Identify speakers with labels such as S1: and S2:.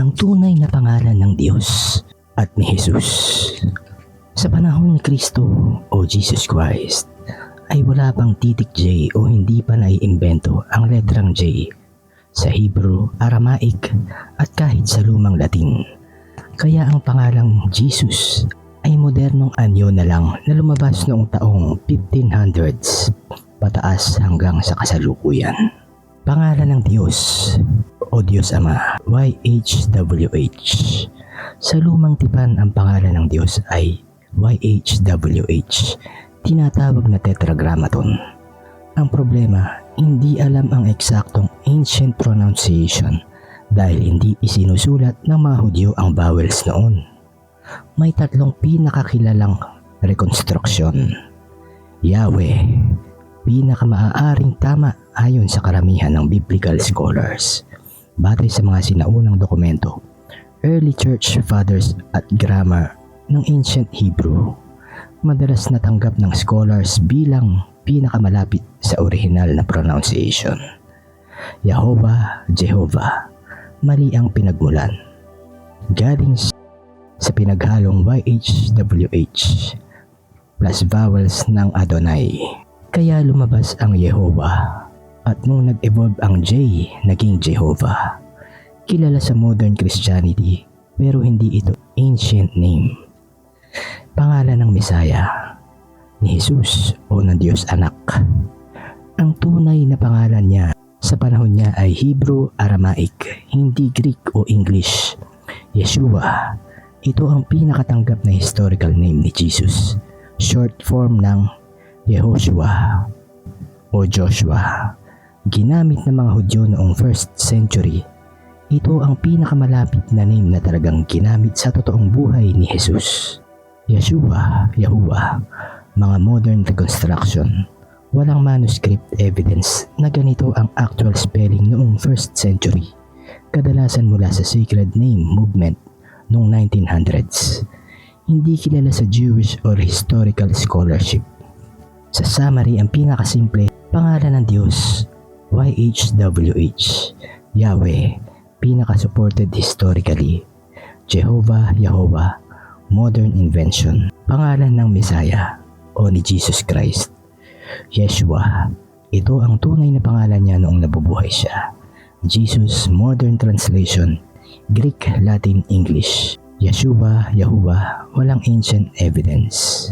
S1: ang tunay na pangalan ng Diyos at ni Jesus. Sa panahon ni Kristo o Jesus Christ ay wala pang titik J o hindi pa naiimbento ang letrang J sa Hebrew, Aramaic at kahit sa lumang Latin. Kaya ang pangalang Jesus ay modernong anyo na lang na lumabas noong taong 1500s pataas hanggang sa kasalukuyan. Pangalan ng Diyos o Diyos Ama, YHWH. Sa lumang tipan ang pangalan ng Diyos ay YHWH, tinatawag na Tetragrammaton. Ang problema, hindi alam ang eksaktong ancient pronunciation dahil hindi isinusulat ng mga Hudyo ang vowels noon. May tatlong pinakakilalang rekonstruksyon. Yahweh, pinakamaaaring tama ayon sa karamihan ng biblical scholars. Batay sa mga sinaunang dokumento, early church fathers at grammar ng ancient Hebrew, madalas natanggap ng scholars bilang pinakamalapit sa orihinal na pronunciation. Yahovah, Jehovah, mali ang pinagmulan. Galing sa pinaghalong YHWH plus vowels ng Adonai. Kaya lumabas ang Yehovah. At nung nag-evolve ang J, naging Jehovah. Kilala sa modern Christianity pero hindi ito ancient name. Pangalan ng Messiah, ni Jesus o ng Diyos Anak. Ang tunay na pangalan niya sa panahon niya ay Hebrew, Aramaic, hindi Greek o English. Yeshua, ito ang pinakatanggap na historical name ni Jesus. Short form ng Yehoshua o Joshua. Ginamit ng mga Hudyo noong 1st century. Ito ang pinakamalapit na name na talagang ginamit sa totoong buhay ni Jesus. Yeshua, Yahuwah, mga modern reconstruction. Walang manuscript evidence na ganito ang actual spelling noong 1st century. Kadalasan mula sa sacred name movement noong 1900s. Hindi kilala sa Jewish or historical scholarship. Sa summary, ang pinakasimple, pangalan ng Diyos, YHWH, Yahweh, pinaka-supported historically, Jehovah, Yahovah, modern invention, pangalan ng Messiah o ni Jesus Christ, Yeshua, ito ang tunay na pangalan niya noong nabubuhay siya, Jesus, modern translation, Greek, Latin, English, Yeshua, Yahuwah, walang ancient evidence.